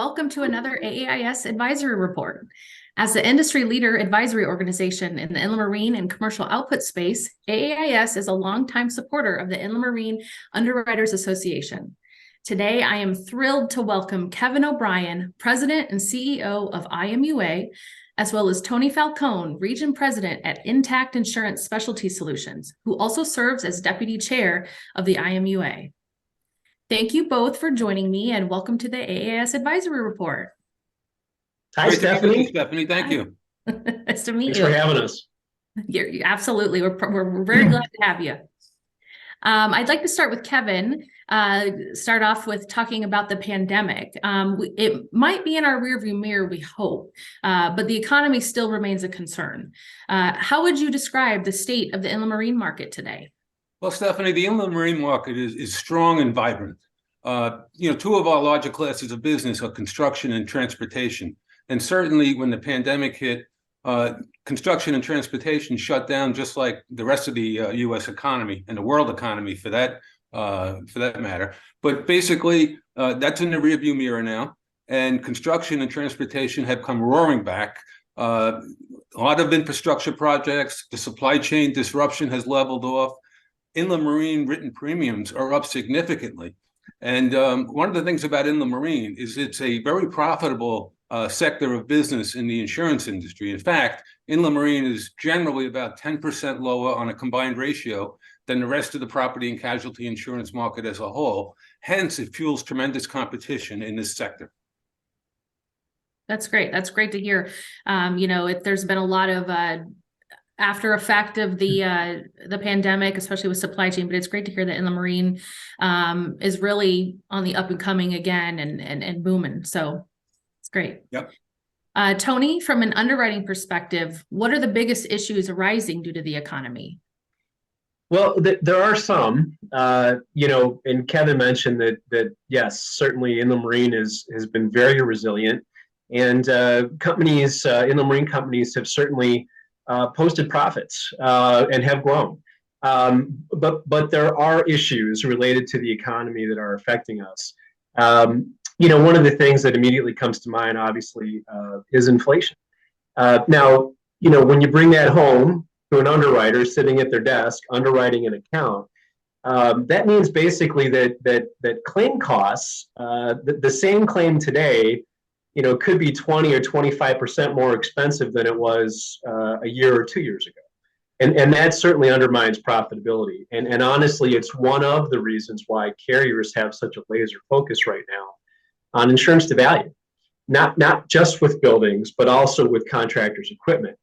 welcome to another AAIS Advisory Report. As the industry leader advisory organization in the inland marine and commercial output space, AAIS is a longtime supporter of the Inland Marine Underwriters Association. Today, I am thrilled to welcome Kevin O'Brien, President and CEO of IMUA, as well as Tony Falcone, Region President at Intact Insurance Specialty Solutions, who also serves as Deputy Chair of the IMUA. Thank you both for joining me and welcome to the AAIS Advisory Report. Hi, Stephanie. Stephanie, thank you. Nice to meet Thanks you. for having us. Absolutely. We're very glad to have you. I'd like to start with Kevin, start off with talking about the pandemic. It might be in our rearview mirror, we hope, but the economy still remains a concern. How would you describe the state of the inland marine market today? Well, Stephanie, the inland marine market is strong and vibrant. Two of our larger classes of business are construction and transportation. And certainly when the pandemic hit, construction and transportation shut down just like the rest of the U.S. economy and the world economy for that matter. But basically, that's in the rearview mirror now. And construction and transportation have come roaring back. A lot of infrastructure projects, the supply chain disruption has leveled off. Inland marine written premiums are up significantly. And one of the things about inland marine is it's a very profitable sector of business in the insurance industry. In fact, inland marine is generally about 10% lower on a combined ratio than the rest of the property and casualty insurance market as a whole. Hence, it fuels tremendous competition in this sector. That's great. That's great to hear. There's been a lot of after effect of the pandemic, especially with supply chain, but it's great to hear that inland marine is really on the up and coming again and booming. So it's great. Yep. Tony, from an underwriting perspective, what are the biggest issues arising due to the economy? Well, there are some, and Kevin mentioned that yes, certainly inland marine has been very resilient, and inland marine companies have certainly posted profits and have grown. But there are issues related to the economy that are affecting us. One of the things that immediately comes to mind, obviously, is inflation. Now, when you bring that home to an underwriter sitting at their desk underwriting an account, that means basically that claim costs, the same claim today, could be 20 or 25% more expensive than it was a year or 2 years ago. And that certainly undermines profitability. And honestly, it's one of the reasons why carriers have such a laser focus right now on insurance to value, not just with buildings, but also with contractors' equipment.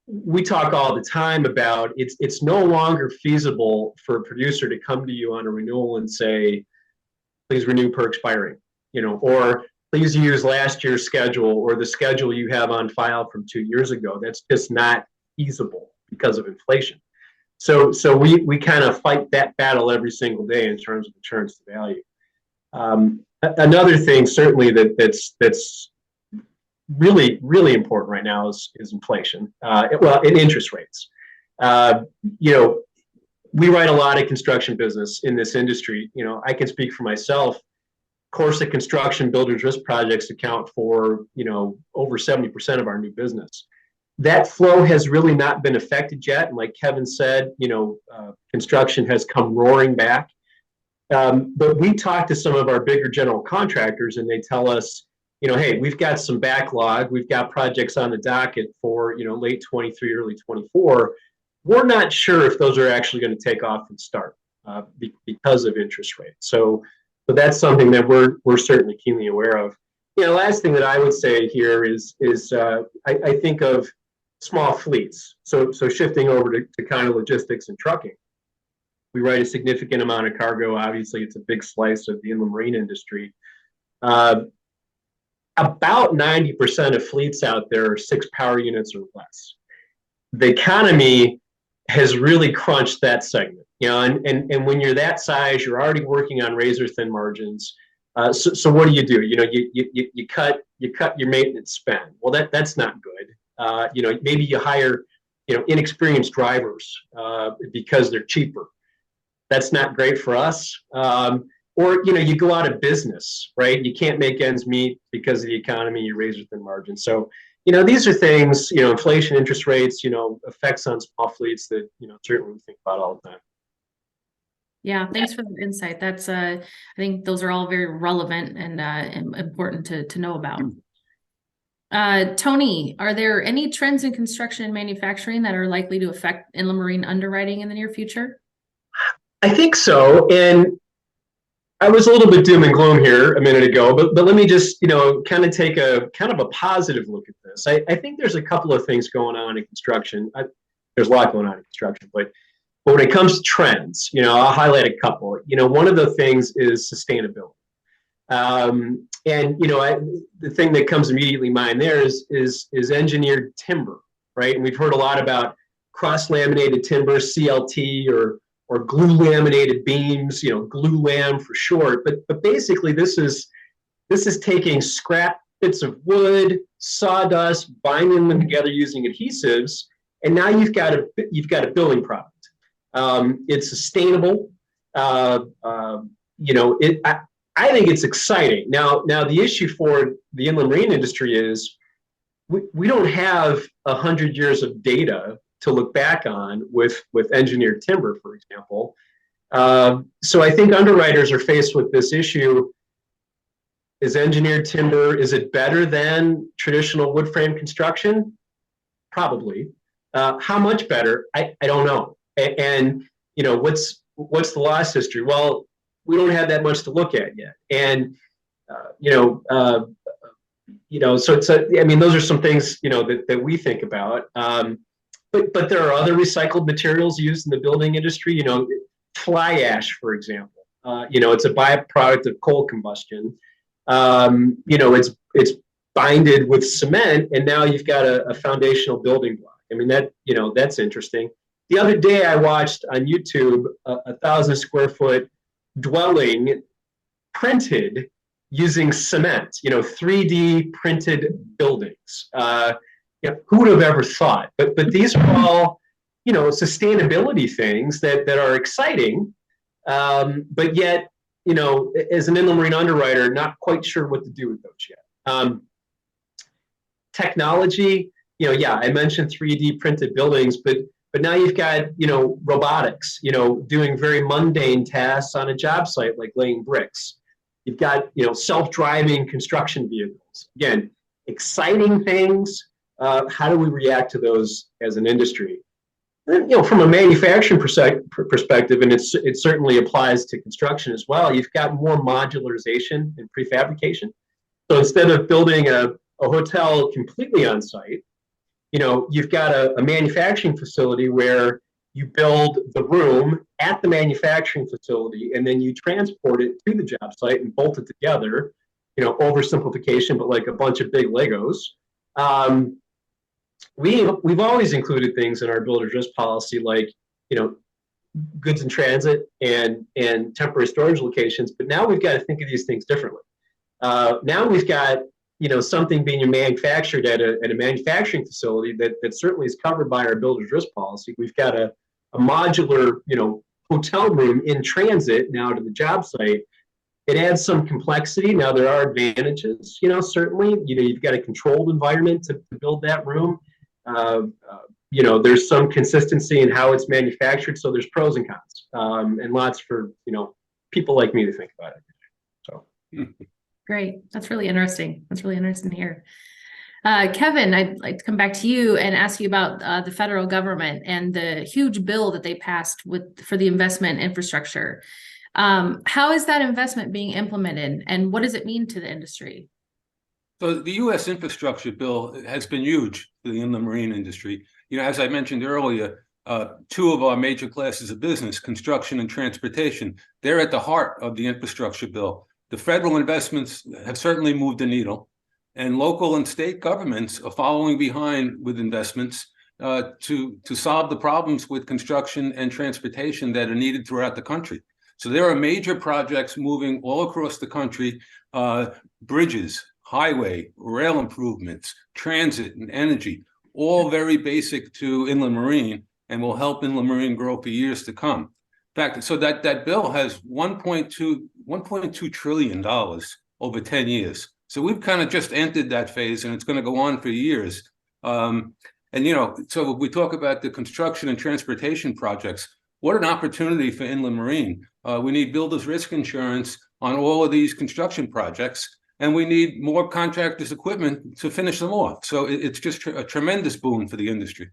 We talk all the time about it's no longer feasible for a producer to come to you on a renewal and say, please renew per expiring, or please use last year's schedule or the schedule you have on file from 2 years ago. That's just not feasible because of inflation. So we kind of fight that battle every single day in terms of insurance to value. Another thing certainly that's really, really important right now is inflation. And interest rates. We write a lot of construction business in this industry. I can speak for myself. Of course, the construction builders risk projects account for, over 70% of our new business. That flow has really not been affected yet. And like Kevin said, construction has come roaring back. But we talk to some of our bigger general contractors and they tell us, hey, we've got some backlog. We've got projects on the docket for, late 23, early 24. We're not sure if those are actually going to take off and start because of interest rates. So that's something that we're certainly keenly aware of. Last thing that I would say here is I think of small fleets. So shifting over to kind of logistics and trucking. We write a significant amount of cargo. Obviously, it's a big slice of the inland marine industry. About 90% of fleets out there are 6 power units or less. The economy has really crunched that segment. And when you're that size, you're already working on razor thin margins. So what do? You cut your maintenance spend. Well, that's not good. Maybe you hire inexperienced drivers because they're cheaper. That's not great for us. or you go out of business, right? You can't make ends meet because of the economy. You raise within margin. So these are things, inflation, interest rates, effects on small fleets that certainly we think about all the time. Yeah, thanks for the insight. That's I think those are all very relevant and important to know about. Tony, are there any trends in construction and manufacturing that are likely to affect inland marine underwriting in the near future? I think so. And I was a little bit doom and gloom here a minute ago, but let me just, kind of take a positive look at this. I think there's a couple of things going on in construction. There's a lot going on in construction, but when it comes to trends, I'll highlight a couple. One of the things is sustainability. The thing that comes immediately to mind there is engineered timber, right? And we've heard a lot about cross-laminated timber, CLT, or glue laminated beams, glue lam for short. But basically, this is taking scrap bits of wood, sawdust, binding them together using adhesives, and now you've got a building product. It's sustainable. I think it's exciting. Now the issue for the inland marine industry is we don't have 100 years of data to look back on with engineered timber, for example. So I think underwriters are faced with this issue. Is engineered timber, is it better than traditional wood frame construction? Probably. How much better? I don't know. And what's the loss history? Well, we don't have that much to look at yet. And so those are some things that we think about. But there are other recycled materials used in the building industry. Fly ash, for example. It's a byproduct of coal combustion. It's binded with cement, and now you've got a foundational building block. I mean, that's interesting. The other day I watched on YouTube a 1,000 square foot dwelling printed using cement, 3D printed buildings. Who would have ever thought? But these are all, sustainability things that are exciting, but yet, as an inland marine underwriter, not quite sure what to do with those yet. Technology, I mentioned 3D printed buildings, but now you've got, robotics, doing very mundane tasks on a job site like laying bricks. You've got, self-driving construction vehicles. Again, exciting things. How do we react to those as an industry? And, from a manufacturing perspective, and it certainly applies to construction as well, you've got more modularization and prefabrication. So instead of building a hotel completely on site, you've got a manufacturing facility where you build the room at the manufacturing facility, and then you transport it to the job site and bolt it together, oversimplification, but like a bunch of big Legos. We've always included things in our builder's risk policy like, goods in transit and temporary storage locations, but now we've got to think of these things differently. Now we've got something being manufactured at a manufacturing facility that certainly is covered by our builder's risk policy. We've got a modular, hotel room in transit now to the job site. It adds some complexity. Now there are advantages, certainly. You've got a controlled environment to build that room. There's some consistency in how it's manufactured, so there's pros and cons, and lots for people like me to think about it. So. Great. That's really interesting. That's really interesting to hear. Kevin, I'd like to come back to you and ask you about the federal government and the huge bill that they passed for the investment infrastructure. How is that investment being implemented, and what does it mean to the industry? So the U.S. infrastructure bill has been huge for the inland marine industry. As I mentioned earlier, two of our major classes of business, construction and transportation, they're at the heart of the infrastructure bill. The federal investments have certainly moved the needle, and local and state governments are following behind with investments to solve the problems with construction and transportation that are needed throughout the country. So there are major projects moving all across the country, bridges, highway, rail improvements, transit, and energy, all very basic to inland marine and will help inland marine grow for years to come. In fact, so that bill has $1.2 $1.2 trillion over 10 years. So we've kind of just entered that phase, and it's going to go on for years. So we talk about the construction and transportation projects. What an opportunity for inland marine. We need builder's risk insurance on all of these construction projects, and we need more contractors' equipment to finish them off. So it's just a tremendous boon for the industry.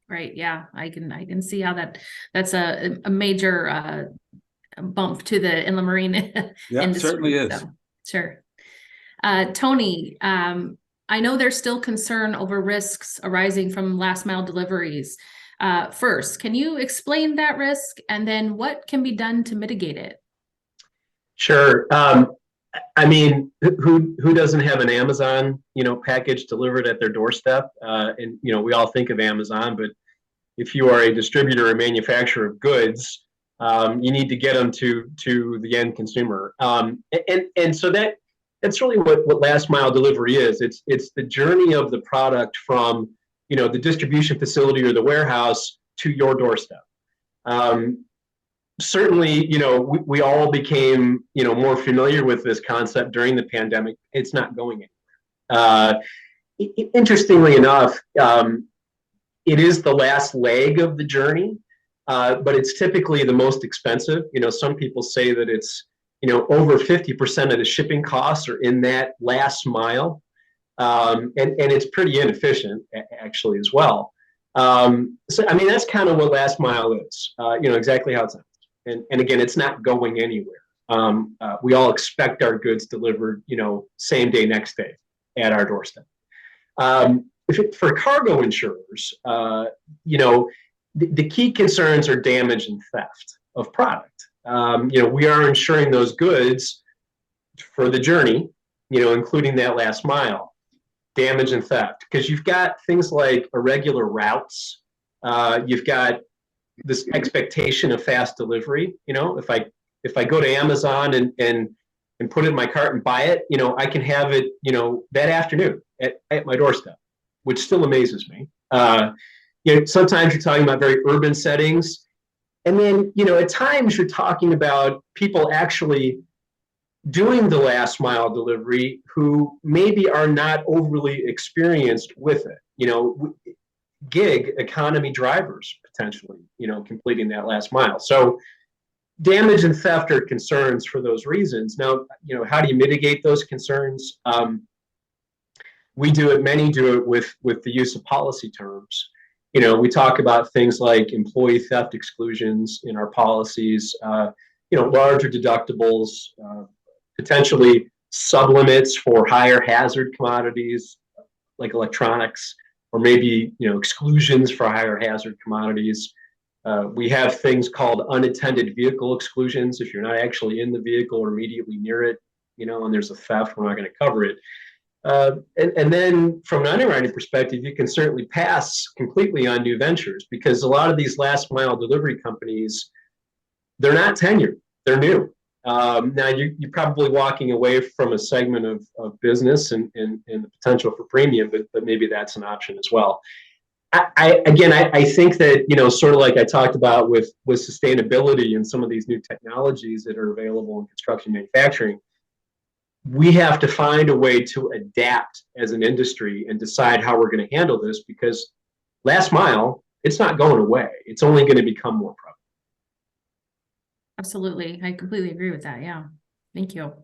Right. Yeah, I can see how that's a major bump to the inland marine Yeah, industry. it certainly is. So, sure. Tony, I know there's still concern over risks arising from last mile deliveries. First, can you explain that risk, and then what can be done to mitigate it? Sure. I mean, who doesn't have an Amazon, package delivered at their doorstep? And we all think of Amazon, but if you are a distributor or manufacturer of goods, you need to get them to the end consumer. And so that's really what last mile delivery is. It's the journey of the product from the distribution facility or the warehouse to your doorstep. Certainly, we all became more familiar with this concept during the pandemic. It's not going anywhere. Interestingly enough, it is the last leg of the journey, but it's typically the most expensive. Some people say that it's over 50% of the shipping costs are in that last mile, and it's pretty inefficient actually as well. So I mean, that's kind of what last mile is. Exactly how it sounds. And again, it's not going anywhere. We all expect our goods delivered, same day, next day at our doorstep. For cargo insurers, the key concerns are damage and theft of product. We are insuring those goods for the journey, including that last mile, damage and theft, because you've got things like irregular routes. You've got this expectation of fast delivery. If I go to Amazon and put it in my cart and buy it, I can have it, that afternoon at my doorstep, which still amazes me. Sometimes you're talking about very urban settings. And then, at times you're talking about people actually doing the last mile delivery who maybe are not overly experienced with it. Gig economy drivers potentially, completing that last mile. So damage and theft are concerns for those reasons. Now, how do you mitigate those concerns? Many do it with the use of policy terms. We talk about things like employee theft exclusions in our policies, larger deductibles, potentially sublimits for higher hazard commodities like electronics, or maybe exclusions for higher hazard commodities. We have things called unattended vehicle exclusions. If you're not actually in the vehicle or immediately near it, and there's a theft, we're not going to cover it. And then from an underwriting perspective, you can certainly pass completely on new ventures, because a lot of these last mile delivery companies, they're not tenured, they're new. Now you're probably walking away from a segment of business and the potential for premium, but maybe that's an option as well. I think that, sort of like I talked about with sustainability and some of these new technologies that are available in construction manufacturing, we have to find a way to adapt as an industry and decide how we're going to handle this, because last mile, it's not going away. It's only going to become more prevalent. Absolutely. I completely agree with that. Yeah. Thank you.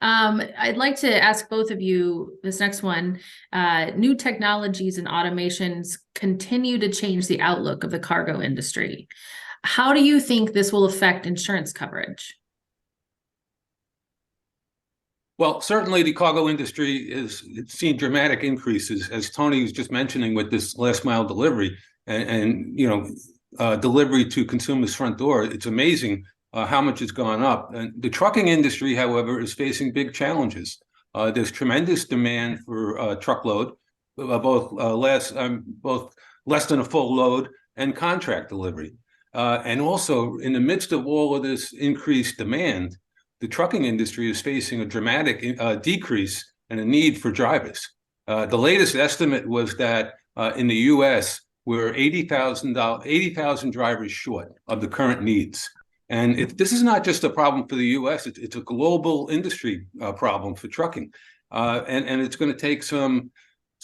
I'd like to ask both of you this next one. New technologies and automations continue to change the outlook of the cargo industry. How do you think this will affect insurance coverage? Well, certainly the cargo industry is seen dramatic increases, as Tony was just mentioning, with this last mile delivery and delivery to consumers' front door. It's amazing how much it's gone up. And the trucking industry, however, is facing big challenges. There's tremendous demand for truckload, both less than a full load and contract delivery. And also, in the midst of all of this increased demand, the trucking industry is facing a dramatic decrease in a need for drivers. The latest estimate was that in the U.S., we're 80,000 drivers short of the current needs. And this is not just a problem for the U.S., it's a global industry problem for trucking. And it's going to take some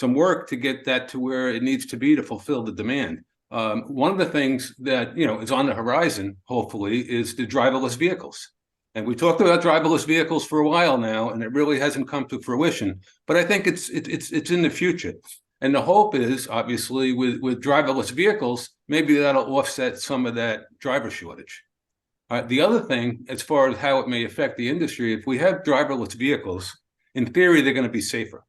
work to get that to where it needs to be to fulfill the demand. One of the things that is on the horizon, hopefully, is the driverless vehicles. And we talked about driverless vehicles for a while now, and it really hasn't come to fruition. But I think it's in the future. And the hope is, obviously, with driverless vehicles, maybe that'll offset some of that driver shortage. The other thing, as far as how it may affect the industry, if we have driverless vehicles, in theory, they're going to be safer.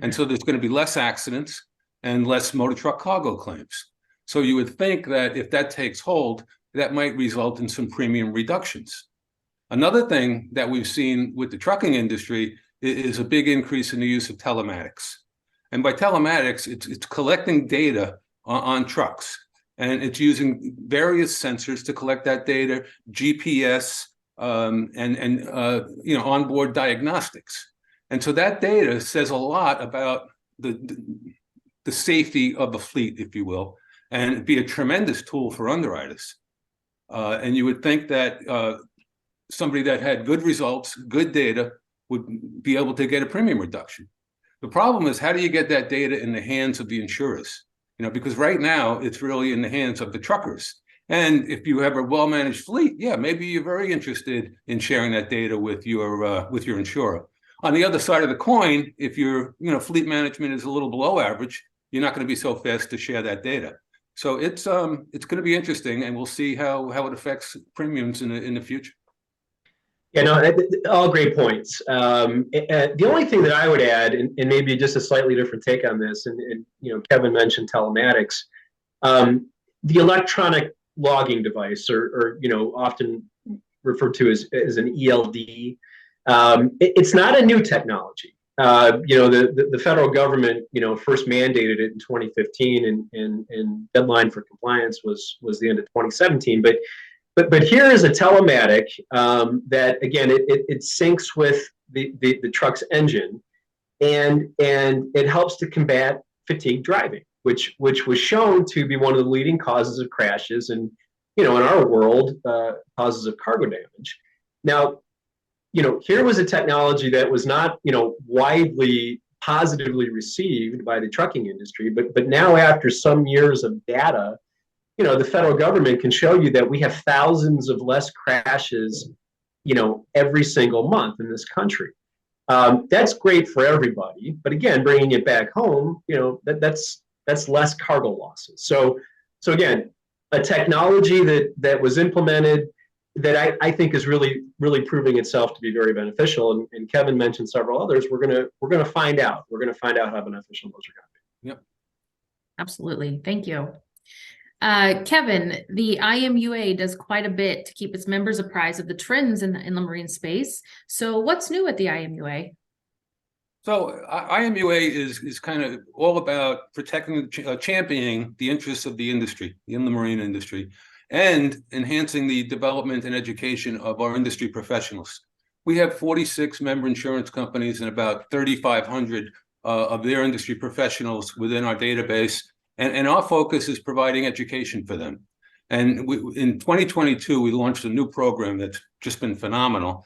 And so there's going to be less accidents and less motor truck cargo claims. So you would think that if that takes hold, that might result in some premium reductions. Another thing that we've seen with the trucking industry is a big increase in the use of telematics. And by telematics, it's collecting data on trucks. And it's using various sensors to collect that data, GPS, and onboard diagnostics. And so that data says a lot about the safety of the fleet, if you will, and it'd be a tremendous tool for underwriters. And you would think that somebody that had good results, good data, would be able to get a premium reduction. The problem is, how do you get that data in the hands of the insurers? Because right now it's really in the hands of the truckers. And if you have a well-managed fleet, yeah, maybe you're very interested in sharing that data with your insurer. On the other side of the coin, if your fleet management is a little below average, you're not going to be so fast to share that data. So it's going to be interesting, and we'll see how it affects premiums in the future. Yeah, no, all great points. The only thing that I would add, and maybe just a slightly different take on this, and Kevin mentioned telematics, the electronic logging device, or often referred to as an ELD, it's not a new technology. The federal government, first mandated it in 2015, and deadline for compliance was the end of 2017. But here is a telematic that, again, it syncs with the truck's engine, and it helps to combat fatigue driving, which was shown to be one of the leading causes of crashes and, in our world, causes of cargo damage. Now, here was a technology that was not, widely positively received by the trucking industry, but now, after some years of data, the federal government can show you that we have thousands of less crashes, every single month in this country. That's great for everybody, but again, bringing it back home, that's less cargo losses. So again, a technology that was implemented that I think is really, really proving itself to be very beneficial. And Kevin mentioned several others. We're gonna find out. We're gonna find out how beneficial those are gonna be. Yep. Absolutely. Thank you. Kevin, the IMUA does quite a bit to keep its members apprised of the trends in the inland marine space. So what's new at the IMUA? So IMUA is kind of all about protecting, championing the interests of the industry, the inland marine industry, and enhancing the development and education of our industry professionals. We have 46 member insurance companies and about 3,500 of their industry professionals within our database. And our focus is providing education for them. And in 2022, we launched a new program that's just been phenomenal.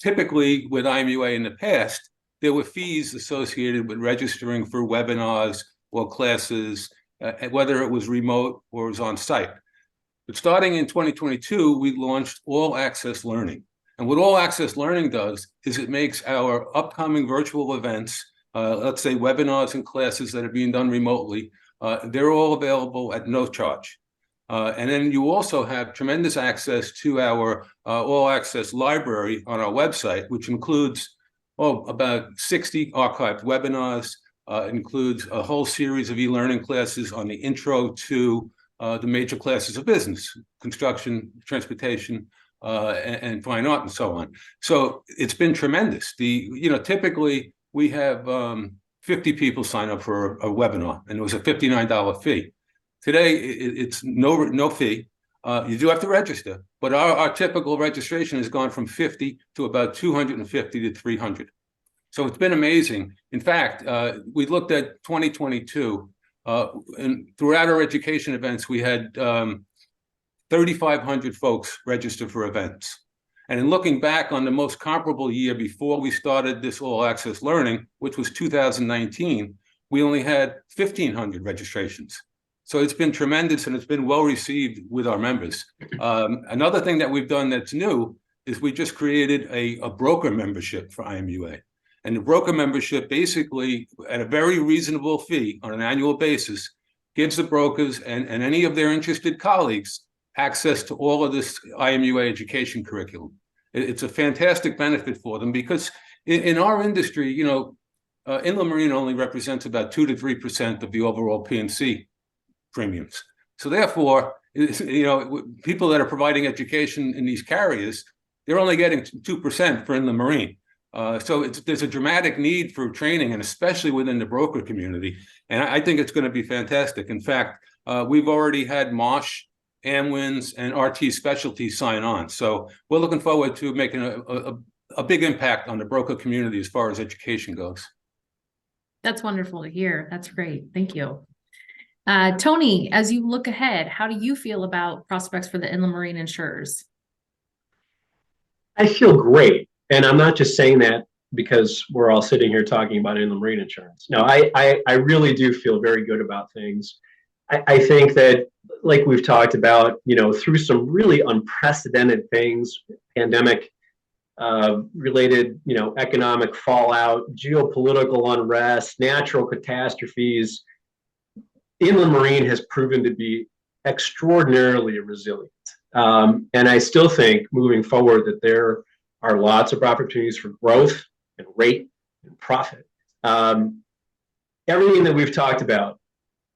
Typically, with IMUA in the past, there were fees associated with registering for webinars or classes, whether it was remote or was on site. But starting in 2022, we launched All Access Learning. And what All Access Learning does is it makes our upcoming virtual events, let's say webinars and classes that are being done remotely, they're all available at no charge. And then you also have tremendous access to our All Access library on our website, which includes about 60 archived webinars, includes a whole series of e-learning classes on the intro to the major classes of business, construction, transportation, and fine art, and so on. So it's been tremendous. Typically we have 50 people sign up for a webinar, and it was a $59 fee. Today, it's no fee. You do have to register, but our typical registration has gone from 50 to about 250 to 300. So it's been amazing. In fact, we looked at 2022, and throughout our education events, we had 3,500 folks registered for events. And in looking back on the most comparable year before we started this all access learning, which was 2019, we only had 1,500 registrations. So it's been tremendous and it's been well received with our members. Another thing that we've done that's new is we just created a broker membership for IMUA. And the broker membership basically, at a very reasonable fee on an annual basis, gives the brokers and any of their interested colleagues access to all of this IMUA education curriculum. It's a fantastic benefit for them because in our industry, you know, inland marine only represents about 2 to 3% of the overall P&C premiums. So therefore, you know, people that are providing education in these carriers, they're only getting 2% for inland marine. So there's a dramatic need for training, and especially within the broker community. And I think it's going to be fantastic. In fact, we've already had Marsh, Amwins, and RT Specialty sign on. So we're looking forward to making a big impact on the broker community as far as education goes. That's wonderful to hear. That's great. Thank you. Tony, as you look ahead, how do you feel about prospects for the inland marine insurers? I feel great. And I'm not just saying that because we're all sitting here talking about inland marine insurance. No, I really do feel very good about things. I think that, like we've talked about, you know, through some really unprecedented things, pandemic related, you know, economic fallout, geopolitical unrest, natural catastrophes, inland marine has proven to be extraordinarily resilient. And I still think moving forward that there are lots of opportunities for growth and rate and profit. Everything that we've talked about,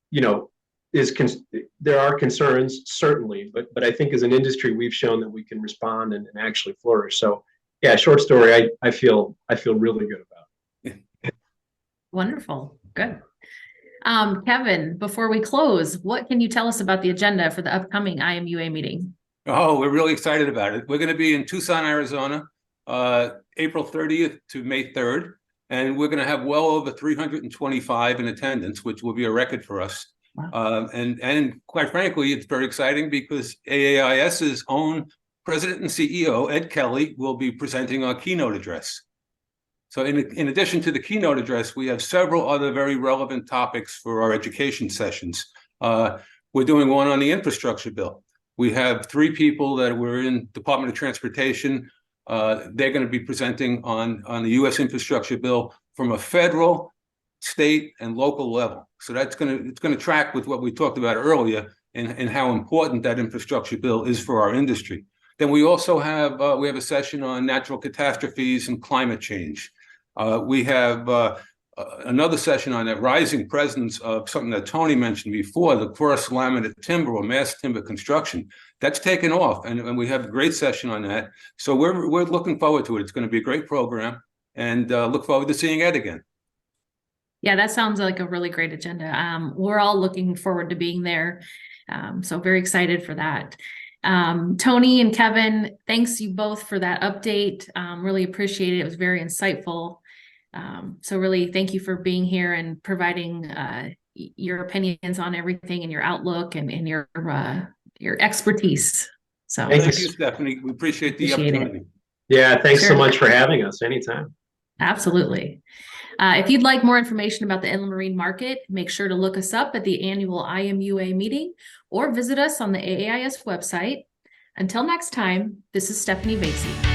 you know, there are concerns, certainly, but I think as an industry, we've shown that we can respond and actually flourish. So yeah, short story, I feel really good about it. Wonderful. Good. Kevin, before we close, what can you tell us about the agenda for the upcoming IMUA meeting? Oh, we're really excited about it. We're going to be in Tucson, Arizona, April 30th to May 3rd. And we're going to have well over 325 in attendance, which will be a record for us. Wow. And quite frankly, it's very exciting because AAIS's own president and CEO, Ed Kelly, will be presenting our keynote address. So in addition to the keynote address, we have several other very relevant topics for our education sessions. We're doing one on the infrastructure bill. We have 3 people that were in Department of Transportation. They're going to be presenting on the U.S. infrastructure bill from a federal, state, and local level. So it's going to track with what we talked about earlier and how important that infrastructure bill is for our industry. Then we also have a session on natural catastrophes and climate change. We have another session on that rising presence of something that Tony mentioned before, the forest laminate timber or mass timber construction. That's taken off, and we have a great session on that. So we're looking forward to it. It's going to be a great program, and look forward to seeing Ed again. Yeah, that sounds like a really great agenda. We're all looking forward to being there. So very excited for that. Tony and Kevin, thanks you both for that update. Really appreciate it. It was very insightful. So really thank you for being here and providing your opinions on everything and your outlook and your expertise. So thank you, Stephanie. We appreciate the opportunity. Yeah, thanks so much for having us. Anytime. Absolutely. If you'd like more information about the inland marine market, make sure to look us up at the annual IMUA meeting or visit us on the AAIS website. Until next time, this is Stephanie Vasey.